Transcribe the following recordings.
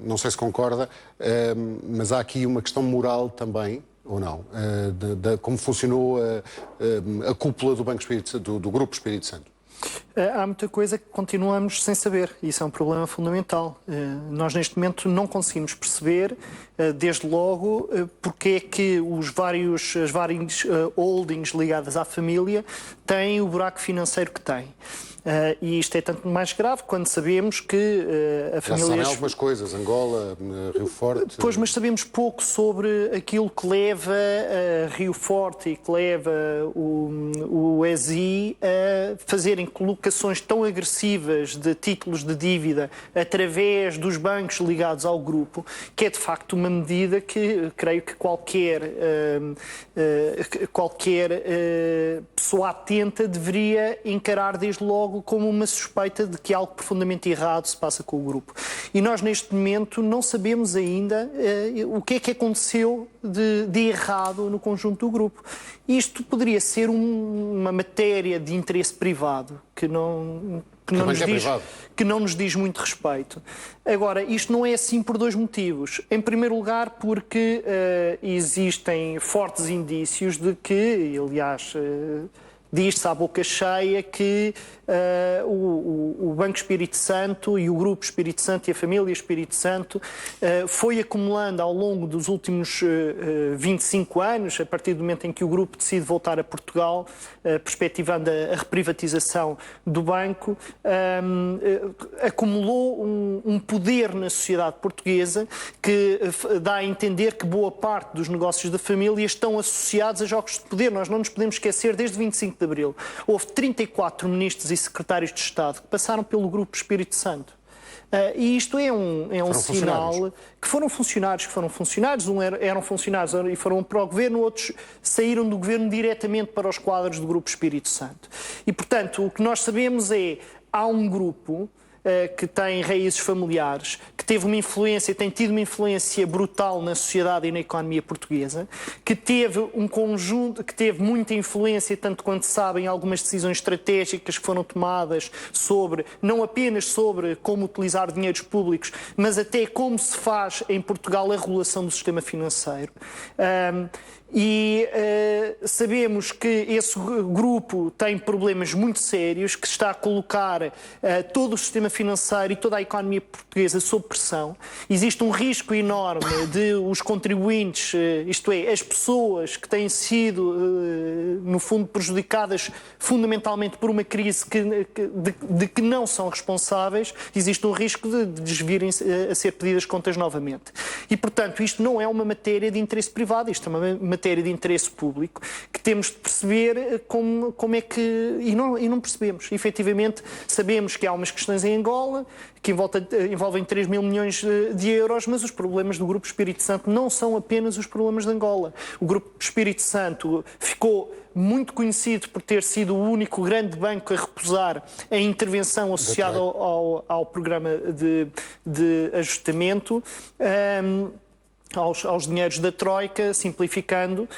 Não sei se concorda, mas há aqui uma questão moral também, ou não, de como funcionou a cúpula do do Grupo Espírito Santo. Há muita coisa que continuamos sem saber. Isso é um problema fundamental. Nós, neste momento, não conseguimos perceber, desde logo, porque é que as várias holdings ligadas à família têm o buraco financeiro que têm. E isto é tanto mais grave quando sabemos que a família... Já sabem algumas coisas, Angola, Rio Forte... Pois, mas sabemos pouco sobre aquilo que leva a Rio Forte e que leva o ESI a fazerem colocações tão agressivas de títulos de dívida através dos bancos ligados ao grupo, que é de facto uma medida que creio que qualquer pessoa atenta deveria encarar desde logo como uma suspeita de que algo profundamente errado se passa com o grupo. E nós, neste momento, não sabemos ainda o que é que aconteceu de errado no conjunto do grupo. Isto poderia ser uma matéria de interesse privado que não nos diz muito respeito. Agora, isto não é assim por dois motivos. Em primeiro lugar, porque existem fortes indícios de que, aliás... diz-se à boca cheia que o Banco Espírito Santo e o Grupo Espírito Santo e a família Espírito Santo foi acumulando ao longo dos últimos 25 anos, a partir do momento em que o grupo decide voltar a Portugal, perspectivando a reprivatização do banco, acumulou um poder na sociedade portuguesa que dá a entender que boa parte dos negócios da família estão associados a jogos de poder. Nós não nos podemos esquecer, desde 25 de Abril, houve 34 ministros e secretários de Estado que passaram pelo Grupo Espírito Santo. E isto é um sinal que foram funcionários, uns eram funcionários e foram para o governo, outros saíram do governo diretamente para os quadros do Grupo Espírito Santo. E, portanto, o que nós sabemos é, há um grupo que tem raízes familiares, que teve uma influência, tem tido uma influência brutal na sociedade e na economia portuguesa, que teve que teve muita influência, tanto quanto sabem, algumas decisões estratégicas que foram tomadas não apenas sobre como utilizar dinheiros públicos, mas até como se faz em Portugal a regulação do sistema financeiro. Sabemos que esse grupo tem problemas muito sérios, que está a colocar todo o sistema financeiro e toda a economia portuguesa sob pressão. Existe um risco enorme de os contribuintes, isto é, as pessoas que têm sido, no fundo, prejudicadas fundamentalmente por uma crise de que não são responsáveis, existe um risco de desvirem a ser pedidas contas novamente. E, portanto, isto não é uma matéria de interesse privado, isto é uma matéria de interesse público que temos de perceber como é que... E não percebemos. Efetivamente, sabemos que há umas questões em Angola que envolvem 3 mil milhões de euros, mas os problemas do Grupo Espírito Santo não são apenas os problemas de Angola. O Grupo Espírito Santo ficou muito conhecido por ter sido o único grande banco a recusar a intervenção associada ao programa de ajustamento, aos dinheiros da Troika, simplificando.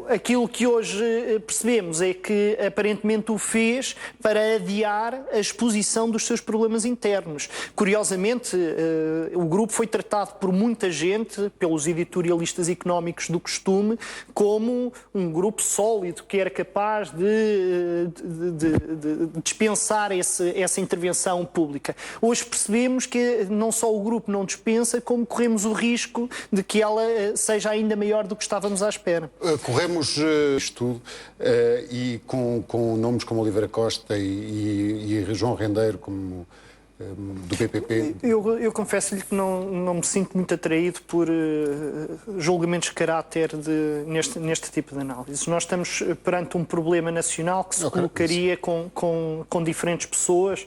Aquilo que hoje percebemos é que aparentemente o fez para adiar a exposição dos seus problemas internos. Curiosamente, o grupo foi tratado por muita gente, pelos editorialistas económicos do costume, como um grupo sólido que era capaz de dispensar essa intervenção pública. Hoje percebemos que não só o grupo não dispensa, como corremos o risco de que ela seja ainda maior do que estávamos à espera. Corremos isto tudo e com nomes como Oliveira Costa e João Rendeiro como do PPP. Eu confesso-lhe que não me sinto muito atraído por julgamentos de caráter neste tipo de análise. Nós estamos perante um problema nacional que se colocaria com diferentes pessoas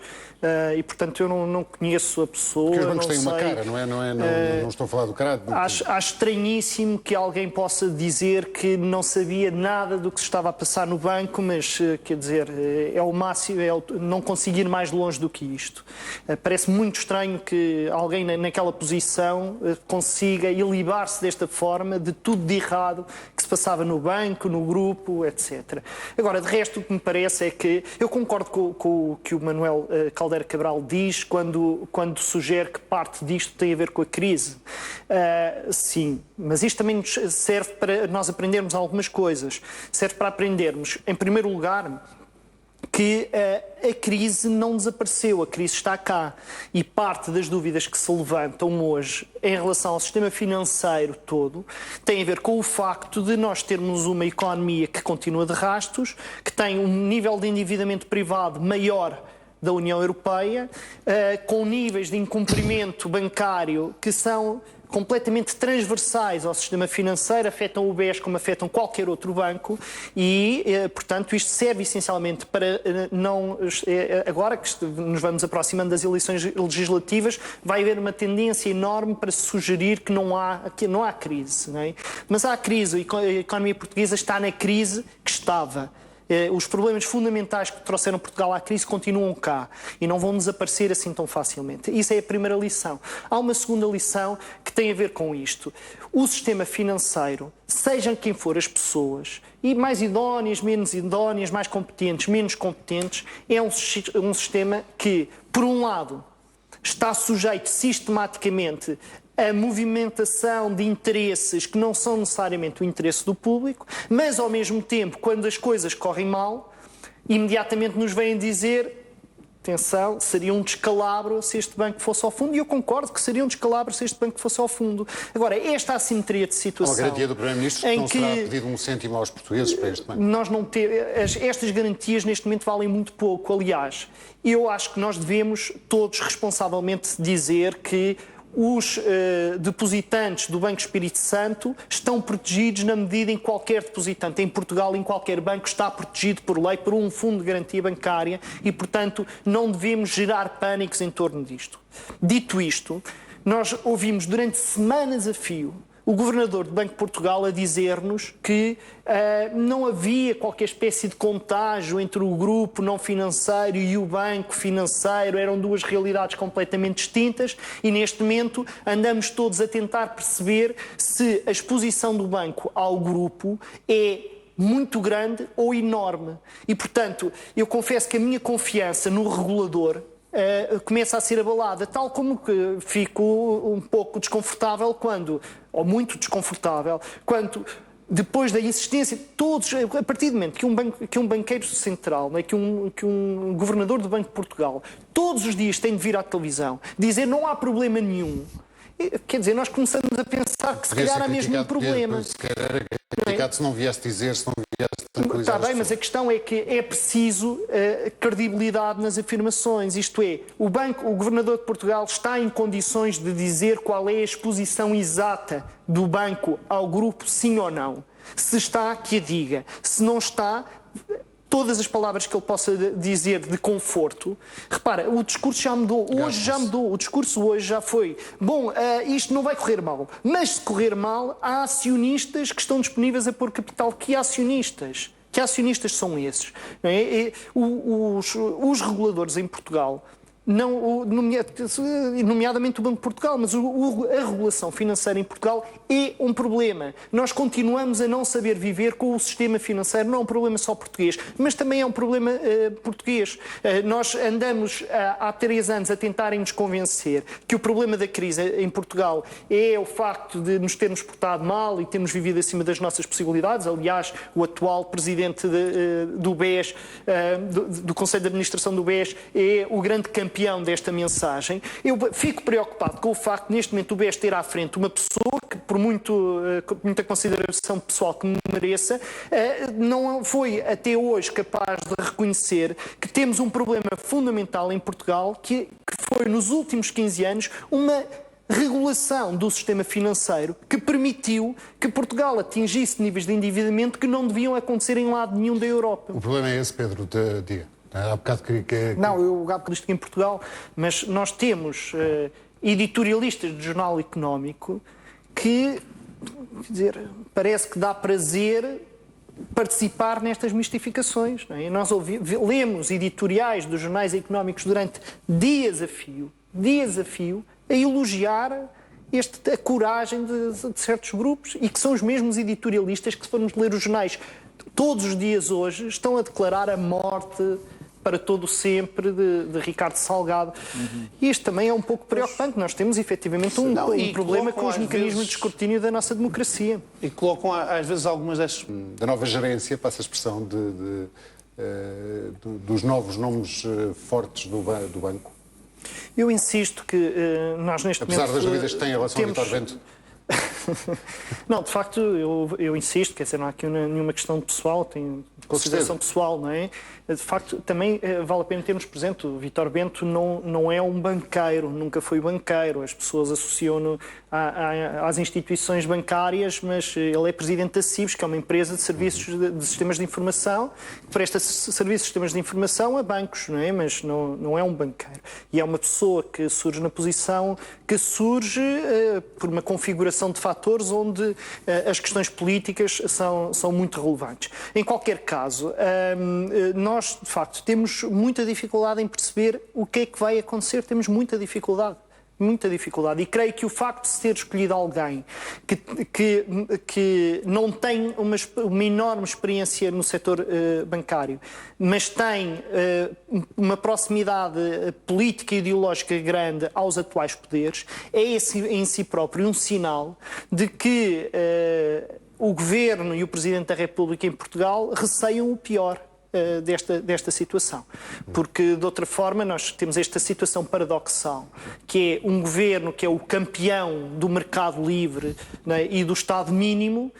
e, portanto, eu não conheço a pessoa. Porque os bancos têm uma cara, não estou a falar do caráter. Acho estranhíssimo que alguém possa dizer que não sabia nada do que se estava a passar no banco, mas, quer dizer, é o máximo, não conseguir mais longe do que isto. Parece muito estranho que alguém naquela posição consiga ilibar-se desta forma de tudo de errado que se passava no banco, no grupo, etc. Agora, de resto, o que me parece é que eu concordo com o que o Manuel Caldeira Cabral diz quando sugere que parte disto tem a ver com a crise. Sim, mas isto também nos serve para nós aprendermos algumas coisas. Serve para aprendermos, em primeiro lugar, que a crise não desapareceu, a crise está cá. E parte das dúvidas que se levantam hoje em relação ao sistema financeiro todo tem a ver com o facto de nós termos uma economia que continua de rastos, que tem um nível de endividamento privado maior da União Europeia, com níveis de incumprimento bancário que são completamente transversais ao sistema financeiro, afetam o BES como afetam qualquer outro banco e, portanto, isto serve essencialmente para não... Agora que nos vamos aproximando das eleições legislativas, vai haver uma tendência enorme para se sugerir que não há crise, não é? Mas há crise, a economia portuguesa está na crise que estava. Os problemas fundamentais que trouxeram Portugal à crise continuam cá e não vão desaparecer assim tão facilmente. Isso é a primeira lição. Há uma segunda lição que tem a ver com isto. O sistema financeiro, sejam quem for as pessoas, e mais idóneas, menos idóneas, mais competentes, menos competentes, é um sistema que, por um lado, está sujeito sistematicamente a movimentação de interesses que não são necessariamente o interesse do público, mas ao mesmo tempo, quando as coisas correm mal, imediatamente nos vêm dizer: atenção, seria um descalabro se este banco fosse ao fundo, e eu concordo que seria um descalabro se este banco fosse ao fundo. Agora, esta assimetria de situação... Uma garantia do Primeiro-Ministro que não será pedido um cêntimo aos portugueses para este banco. Nós não estas garantias neste momento valem muito pouco. Aliás, eu acho que nós devemos todos responsavelmente dizer que os depositantes do Banco Espírito Santo estão protegidos na medida em que qualquer depositante em Portugal, em qualquer banco, está protegido por lei, por um fundo de garantia bancária e, portanto, não devemos gerar pânicos em torno disto. Dito isto, nós ouvimos durante semanas a fio o Governador do Banco de Portugal a dizer-nos que não havia qualquer espécie de contágio entre o grupo não financeiro e o banco financeiro, eram duas realidades completamente distintas e neste momento andamos todos a tentar perceber se a exposição do banco ao grupo é muito grande ou enorme. E, portanto, eu confesso que a minha confiança no regulador começa a ser abalada, tal como que fico um pouco desconfortável quando, ou muito desconfortável, quando depois da insistência de todos, a partir do momento que um banqueiro central, né, que um governador do Banco de Portugal, todos os dias tem de vir à televisão dizer não há problema nenhum, quer dizer, nós começamos a pensar que se calhar há mesmo um problema. Se calhar era criticado se não viesse dizer, se não viesse tranquilizar. Está bem, mas a questão é que é preciso credibilidade nas afirmações. Isto é, o Governador de Portugal está em condições de dizer qual é a exposição exata do banco ao grupo, sim ou não. Se está, que a diga. Se não está, todas as palavras que ele possa dizer de conforto. Repara, o discurso já mudou. Hoje já mudou. O discurso hoje já foi: bom, isto não vai correr mal. Mas se correr mal, há acionistas que estão disponíveis a pôr capital. Que acionistas? Que acionistas são esses? Não é? Os reguladores em Portugal, nomeadamente o Banco de Portugal, mas a regulação financeira em Portugal é um problema. Nós continuamos a não saber viver com o sistema financeiro. Não é um problema só português, mas também é um problema português. Nós andamos há 3 anos a tentarem-nos convencer que o problema da crise em Portugal é o facto de nos termos portado mal e termos vivido acima das nossas possibilidades. Aliás, o atual presidente do BES, do Conselho de Administração do BES, é o grande campeão desta mensagem. Eu fico preocupado com o facto de, neste momento, o BES ter à frente uma pessoa que, por muita consideração pessoal que me mereça, não foi até hoje capaz de reconhecer que temos um problema fundamental em Portugal, que foi, nos últimos 15 anos, uma regulação do sistema financeiro que permitiu que Portugal atingisse níveis de endividamento que não deviam acontecer em lado nenhum da Europa. O problema é esse, Pedro, diga. Há bocado queria que... Não, eu há bocado em Portugal, mas nós temos editorialistas de jornal económico que, quer dizer, parece que dá prazer participar nestas mistificações. Não é? E nós lemos editoriais dos jornais económicos durante dias a fio, a elogiar a coragem de certos grupos, e que são os mesmos editorialistas que, se formos ler os jornais todos os dias hoje, estão a declarar a morte para todo o sempre de Ricardo Salgado. E isto também é um pouco preocupante. Nós temos efetivamente um problema com os mecanismos de escrutínio da nossa democracia. E colocam às vezes algumas destas... Da nova gerência, passa a expressão dos novos nomes fortes do banco. Eu insisto que nós neste momento... Apesar das dúvidas que tem em relação ao Vítor Bento. Não, de facto, eu insisto, quer dizer, não há aqui nenhuma questão pessoal, tem consideração pessoal, não é? De facto, também vale a pena termos presente, o Vítor Bento não é um banqueiro, nunca foi banqueiro, as pessoas associam-no às instituições bancárias, mas ele é presidente da CIBS, que é uma empresa de serviços de sistemas de informação, que presta serviços de sistemas de informação a bancos, não é? Mas não é um banqueiro. E é uma pessoa que surge na posição que surge por uma configuração de fatores onde as questões políticas são muito relevantes. Em qualquer caso, nós, de facto, temos muita dificuldade em perceber o que é que vai acontecer, temos muita dificuldade. E creio que o facto de se ter escolhido alguém que não tem uma enorme experiência no setor bancário, mas tem uma proximidade política e ideológica grande aos atuais poderes, é esse em si próprio um sinal de que o Governo e o Presidente da República em Portugal receiam o pior desta situação. Porque, de outra forma, nós temos esta situação paradoxal, que é um governo que é o campeão do mercado livre, né, e do Estado mínimo,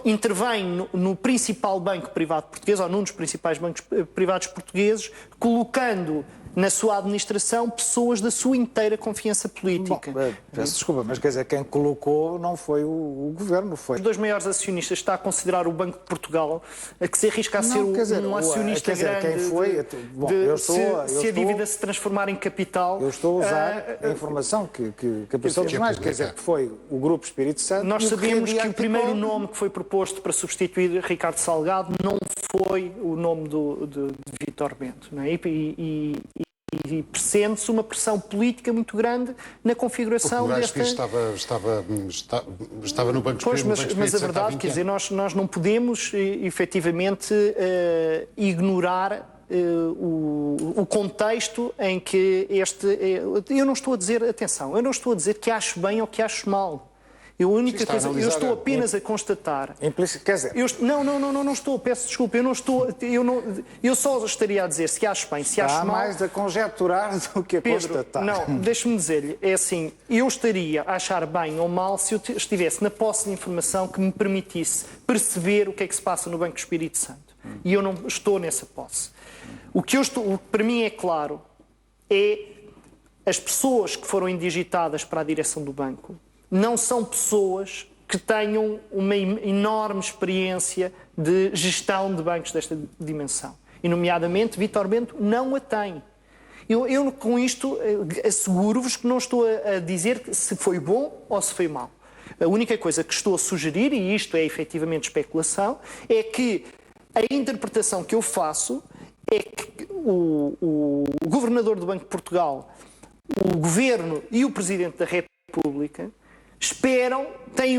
intervém no principal banco privado português, ou num dos principais bancos privados portugueses, colocando na sua administração pessoas da sua inteira confiança política. Bom, peço desculpa, mas quer dizer, quem colocou não foi o Governo, foi... Os dois maiores acionistas está a considerar o Banco de Portugal, a que se arrisca a ser um acionista grande. Quem foi? Se a dívida se transformar em capital... Eu estou a usar a informação que apareceu dos jornais, quer dizer, que foi o Grupo Espírito Santo... Nós sabemos que o primeiro nome que foi proposto para substituir Ricardo Salgado não foi o nome de Vítor Bento, não é? E pressente-se uma pressão política muito grande na configuração desta... estava no Banco Espírito. Mas a verdade, quer dizer, nós não podemos efetivamente ignorar o contexto em que eu não estou a dizer, atenção, eu não estou a dizer que acho bem ou que acho mal. Eu estou apenas a constatar. Quer dizer... Não estou, peço desculpa, eu só estaria a dizer se acho bem, se acho mal... Há mais a conjecturar do que a constatar. Não, deixe-me dizer-lhe, é assim, eu estaria a achar bem ou mal se eu estivesse na posse de informação que me permitisse perceber o que é que se passa no Banco Espírito Santo. E eu não estou nessa posse. O que para mim é claro é as pessoas que foram indigitadas para a direção do banco não são pessoas que tenham uma enorme experiência de gestão de bancos desta dimensão. E, nomeadamente, Vítor Bento não a tem. Eu com isto, asseguro-vos que não estou a dizer se foi bom ou se foi mau. A única coisa que estou a sugerir, e isto é efetivamente especulação, é que a interpretação que eu faço é que o Governador do Banco de Portugal, o Governo e o Presidente da República têm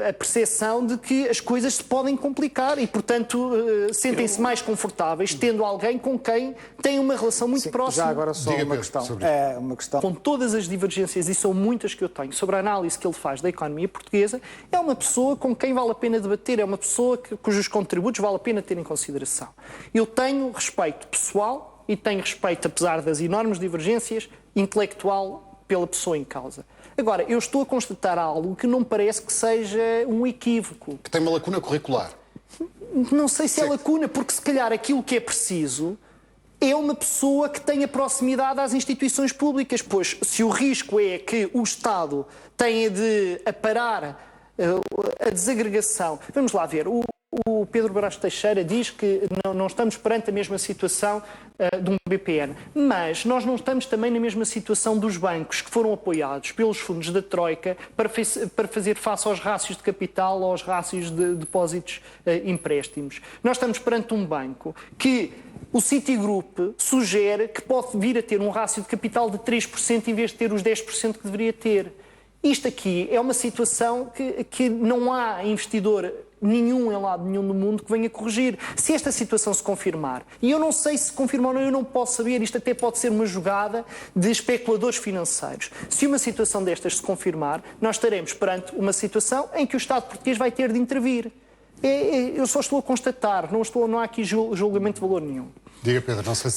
a percepção de que as coisas se podem complicar e, portanto, sentem-se mais confortáveis tendo alguém com quem têm uma relação muito próxima. Já agora só uma questão. Com todas as divergências, e são muitas que eu tenho, sobre a análise que ele faz da economia portuguesa, é uma pessoa com quem vale a pena debater, é uma pessoa cujos contributos vale a pena ter em consideração. Eu tenho respeito pessoal e tenho respeito, apesar das enormes divergências, intelectual pela pessoa em causa. Agora, eu estou a constatar algo que não me parece que seja um equívoco. Que tem uma lacuna curricular. Não sei se é lacuna, porque se calhar aquilo que é preciso é uma pessoa que tenha proximidade às instituições públicas, pois se o risco é que o Estado tenha de aparar a desagregação... Vamos lá ver, o Pedro Brás Teixeira diz que não estamos perante a mesma situação de um BPN, mas nós não estamos também na mesma situação dos bancos que foram apoiados pelos fundos da Troika para fazer face aos rácios de capital, aos rácios de depósitos empréstimos. Nós estamos perante um banco que o Citigroup sugere que pode vir a ter um rácio de capital de 3% em vez de ter os 10% que deveria ter. Isto aqui é uma situação que não há investidor nenhum em lado nenhum do mundo que venha corrigir. Se esta situação se confirmar, e eu não sei se confirma ou não, eu não posso saber, isto até pode ser uma jogada de especuladores financeiros. Se uma situação destas se confirmar, nós estaremos perante uma situação em que o Estado português vai ter de intervir. Eu só estou a constatar, não há aqui julgamento de valor nenhum. Diga, Pedro, não sei se